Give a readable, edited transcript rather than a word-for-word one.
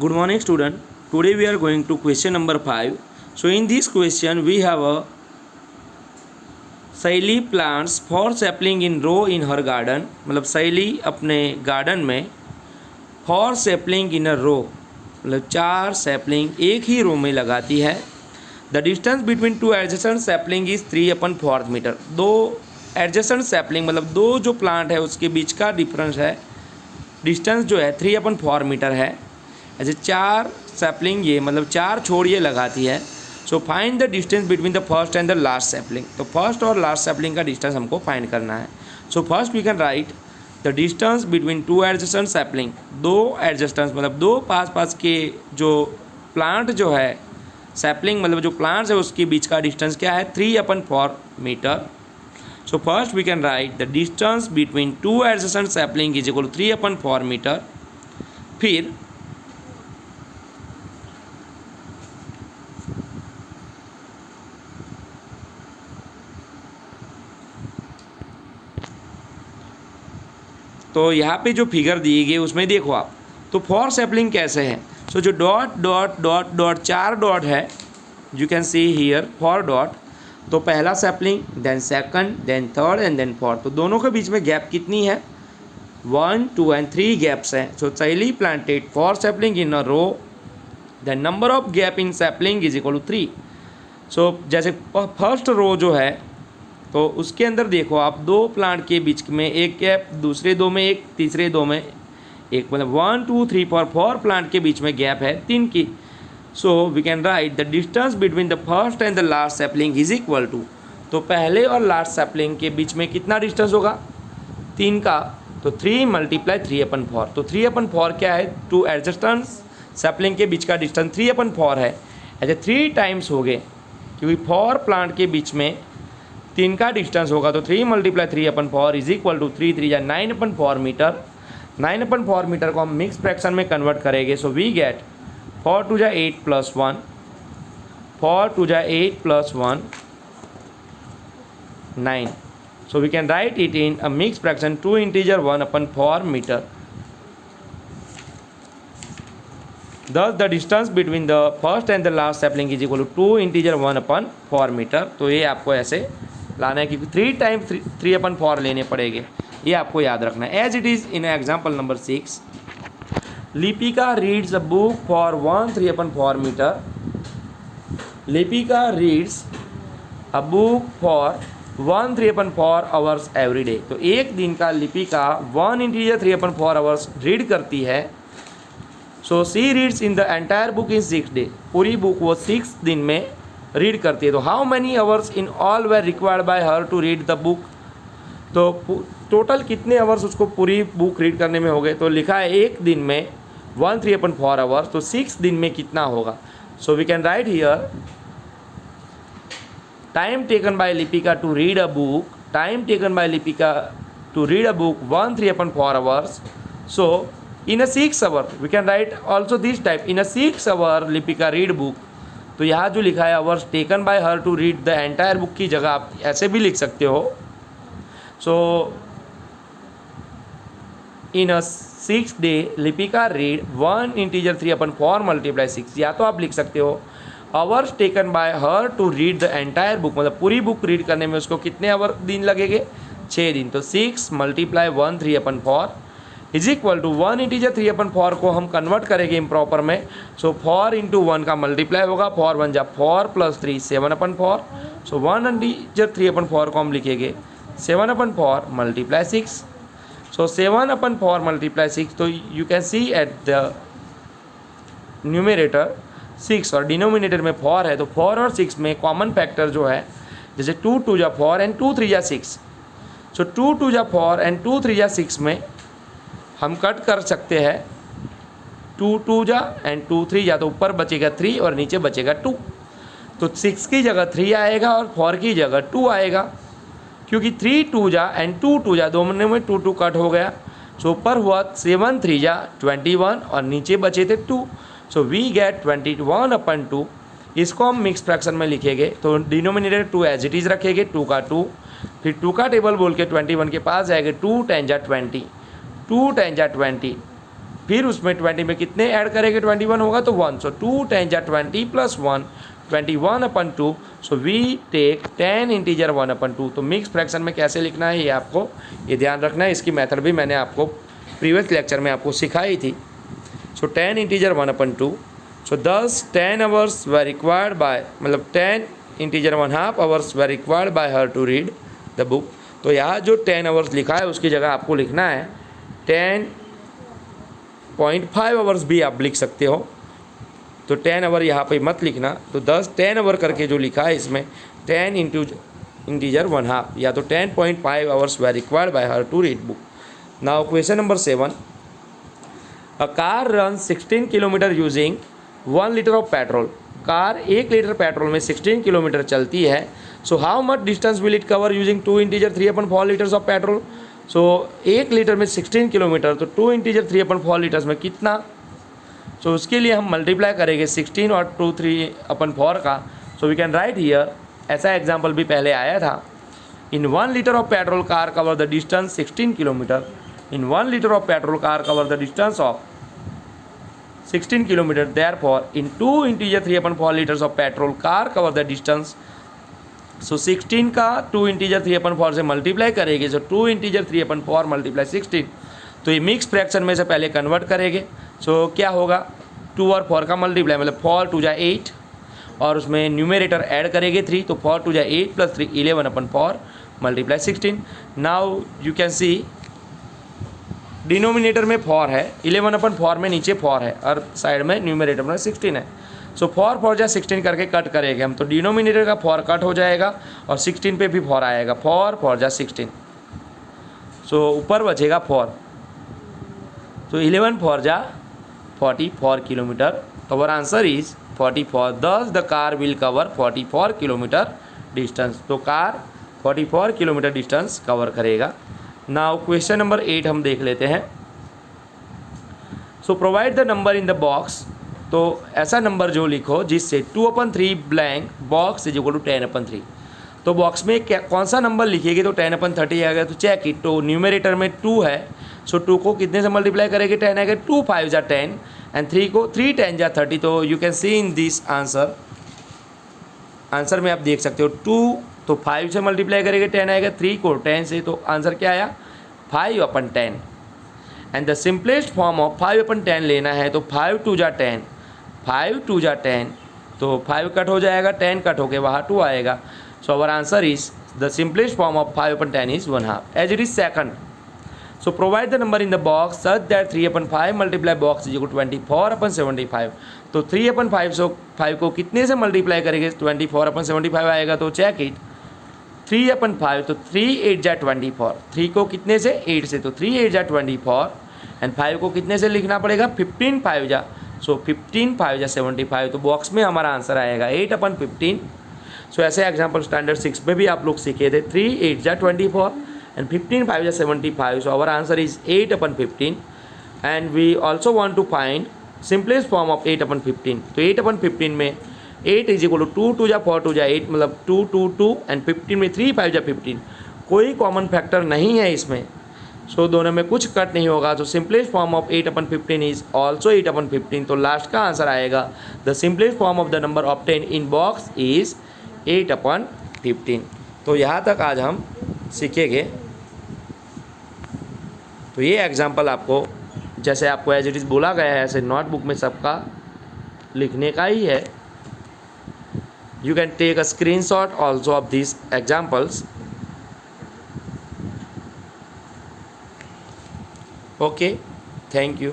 Good morning, student. Today we are going to question number 5. So in this question we have a शैली plants 4 sapling in row in her garden. मतलब शैली अपने garden में 4 sapling in a row मतलब 4 sapling एक ही रो में लगाती है. The distance between two adjacent sapling is 3/4 metre. दो एडजेसेंट सैपलिंग मतलब दो जो प्लांट है उसके बीच का डिफरेंस है, डिस्टेंस जो है 3/4 मीटर है. ऐसे 4 सैपलिंग ये मतलब 4 छोड़ ये लगाती है. So find the distance between the first and the last sapling. तो फर्स्ट और लास्ट सैपलिंग का डिस्टेंस हमको फाइंड करना है. So first we can write the distance between two adjacent sapling. दो एडजेस्टेंस मतलब दो पास पास के जो प्लांट जो है सैपलिंग मतलब जो प्लांट्स है उसके बीच का डिस्टेंस क्या है 3/4 metre. So first we can write the distance between two adjacent sapling is equal to 3/4 metre. फिर तो यहाँ पे जो फिगर दी गई उसमें देखो आप, तो 4 सैपलिंग कैसे है. सो जो dot dot dot dot 4 dot है, you can see here 4 dot. तो पहला sapling, then second, then third and then fourth. तो दोनों के बीच में गैप कितनी है 1, 2 एंड 3 गैप्स हैं. So Shaili planted 4 sapling in a row, the number of gap in sapling is equal to 3. So जैसे फर्स्ट रो जो है तो उसके अंदर देखो आप दो प्लांट के बीच में एक गैप, दूसरे दो में एक, तीसरे दो में एक, मतलब 1, 2, 3, 4 प्लांट के बीच में गैप है 3 की. So we can write the distance between the first and the last sapling is equal to. तो पहले और लास्ट सैपलिंग के बीच में कितना डिस्टेंस होगा 3 का, तो 3 × 3/4. तो 3/4 क्या है, टू एडजेसेंट सैपलिंग के बीच का डिस्टेंस 3/4 है. ऐसे 3 टाइम्स हो गए क्योंकि 4 प्लांट के बीच में 3 का डिस्टेंस होगा. तो 3 × 3/4 is equal to 3 3 9/4 metre. 9/4 metre को हम मिक्स फ्रैक्शन में कन्वर्ट करेंगे. So we get 4 2 8 + 1, 4 2 8 + 1 9. So we can write it in a mixed fraction 2 integer 1/4 meter. Thus the distance between the first and the last sapling is equal to 2 integer 1/4 meter. तो ये आपको ऐसे लाना है क्योंकि 3 times 3/4 लेने पड़ेंगे, ये आपको याद रखना है. As it is in example number 6, Lipika reads a book for 1 3/4 metre. Lipika reads a book for 1 3/4 hours every day. तो एक दिन का लिपिका 1 इंटीजर 3/4 आवर्स रीड करती है. So she reads in the entire book in 6 day. पूरी बुक वो 6 दिन में रीड करती है. तो how many hours in all were required by her to read the book. तो टोटल कितने आवर्स उसको पूरी बुक रीड करने में हो गए. तो लिखा है एक दिन में 1 3/4 आवर्स, तो 6 दिन में कितना होगा. So we can write here time taken by Lipika to read a book. Time taken by Lipika to read a book 1 3/4 hours. So in a 6 hour we can write also this type, in a 6 hour Lipika read book. तो यहाँ जो लिखा है hours taken by her to read the entire book की जगह आप ऐसे भी लिख सकते हो. So in a 6 day Lipika read 1 integer 3/4 × 6. या तो आप लिख सकते हो hours taken by her to read the entire book, मतलब पूरी बुक रीड करने में उसको कितने आवर दिन लगेंगे 6 दिन. तो 6 × 1 3/4 इज इक्वल टू 1 इंटीजर 3/4 को हम कन्वर्ट करेंगे इम्प्रॉपर में. सो 4 × 1 का मल्टीप्लाई होगा, 4 1 जा 4 + 3 7/4. सो 1 इंटीजर 3/4 को हम लिखेंगे 7/4 × 6. So 7/4 × 6. तो you can see at the numerator 6 और डिनोमिनेटर में 4 है. तो 4 और 6 में कॉमन फैक्टर जो है जैसे 2 2 जा 4 एंड 2 3 जा 6. सो 2 2 जा 4 एंड 2 3 जा 6 में हम कट कर सकते हैं 2 2 जा एंड 2 3 जा. तो ऊपर बचेगा 3 और नीचे बचेगा 2. तो 6 की जगह 3 आएगा और 4 की जगह 2 आएगा क्योंकि 3 2 जा एंड 2 2 जा दोनों में 2 2 कट हो गया. सो ऊपर हुआ 7 3 जा 21 और नीचे बचे थे 2. So we get 21/2. इसको हम मिक्स फ्रैक्शन में लिखेंगे. तो डिनोमिनेटर 2 एज इट इज़ रखेंगे, 2 का 2, फिर 2 का टेबल बोल के 21 के पास जाएंगे. 2 10 जा 20, 2 10 जा 20, फिर उसमें 20 में कितने ऐड करेंगे, 21 होगा तो 1, सो 2 10 जा 20 plus 1 21/2, so we take 10 integer 1/2। तो मिक्स फ्रैक्शन में कैसे लिखना है ये आपको ये ध्यान रखना है, इसकी मेथड भी मैंने आपको प्रीवियस लेक्चर में आपको सिखाई थी। So 10 integer 1/2, so 10 hours were required by, मतलब 10 integer 1/2 hours were required by her to read the book. तो यहाँ जो 10 आवर्स लिखा है उसकी जगह आपको लिखना है 10.5 आवर्स भी आप लिख सकते हो। तो 10 आवर यहाँ पे मत लिखना, तो 10 आवर करके जो लिखा है इसमें 10 इंटीजर 1/2 या तो 10.5 hours were required by her to read book. Now question number 7, a car run 16 kilometre using 1 litre of petrol. Car 1 litre petrol में 16 किलोमीटर चलती है। So how much distance will it cover using 2 integer 3/4 litres of petrol. So 1 litre में 16 kilometre, तो 2 integer 3/4 litres में कितना। सो उसके लिए हम मल्टीप्लाई करेंगे 16 और 2 3/4 का। So we can write here, ऐसा एग्जाम्पल भी पहले आया था। In 1 litre of petrol car cover the distance 16 kilometre. In 1 litre of petrol car cover the distance of 16 kilometre, therefore in 2 integer 3/4 litres of petrol car cover the distance. So 16 का 2 integer 3/4 से multiply करेंगे, सो 2 integer 3/4 multiply 16। तो ये mix fraction में से पहले convert करेंगे। सो क्या होगा, 2 और 4 का मल्टीप्लाई, मतलब 4 2 जा 8 और उसमें न्यूमरेटर ऐड करेंगे 3, तो 4 2 जा 8 plus 3 11/4 multiply 16। Now you can C denominator में 4 है, 11/4 में नीचे 4 है और साइड में न्यूमरेटर में 16 है। सो 4 4 जा 16 करके कट करेंगे हम, तो डिनोमिनेटर का 4 कट हो जाएगा और 16 पे भी 4 आएगा, 4 4 जा 16। सो ऊपर बचेगा 4, तो 11 4 जा 44 किलोमीटर। तो अवर answer is 44। Thus the car will cover 44 kilometre distance. तो कार 44 किलोमीटर डिस्टेंस कवर करेगा। नाउ क्वेश्चन नंबर 8 हम देख लेते हैं। So provide the number in the box. तो ऐसा नंबर जो लिखो जिससे 2/3 blank box is equal to 10/3। तो बॉक्स में क्या कौन सा नंबर लिखेगी, तो 10/30 आएगा। तो चेक इट, तो न्यूमरेटर में 2 है, सो 2 को कितने से मल्टीप्लाई करेंगे, 10 आएगा। 2 5 जा 10 एंड 3 को 3 10 जा 30। तो you can C in this answer में आप देख सकते हो 2 तो 5 से मल्टीप्लाई करेंगे 10 आएगा, 3 को 10 से, तो आंसर क्या आया 5/10। And the simplest form of 5/10 लेना है, तो 5 2 जा 10, 5 2 जा 10, तो 5 कट हो जाएगा, 10 कट होके वहाँ 2 आएगा। So our answer is the simplest form of 5/10 is 1/2 as it is second. So provide the number in the box such that 3/5 multiply box is equal to 24/75। तो 3/5 सो 5 को कितने से मल्टीप्लाई करेंगे, 24/75 आएगा। तो चेक इट, 3/5 तो 3 8 जा 24, 3 को कितने से 8 से, तो 3 8 जा 24 एंड 5 को कितने से लिखना पड़ेगा, 15 5 जा, सो 15 5 जा 75। तो बॉक्स में हमारा आंसर आएगा 8/15। सो ऐसे एग्जाम्पल स्टैंडर्ड 6 में भी आप लोग सीखे थे, 3 8 जा 24 एंड 15 5 जा 75। So our answer is 8/15 and we also want to find simplest form of 8/15। तो 8/15 में 8 इज इक्वल टू 2 2 जा 4 2 जा 8, मतलब 2 2 2 एंड 15 में 3 5 जा 15। कोई कॉमन फैक्टर नहीं है इसमें, सो दोनों में कुछ कट नहीं होगा। तो simplest form of 8/15 is also 8/15। तो लास्ट का आंसर आएगा the simplest form of the number obtain in box is 8/15। तो यहाँ तक आज हम सीखेंगे। तो ये एग्जाम्पल आपको जैसे आपको एज इट इज़ बोला गया है ऐसे नोटबुक में सबका लिखने का ही है। You can take a screenshot also of these examples. Okay, thank you.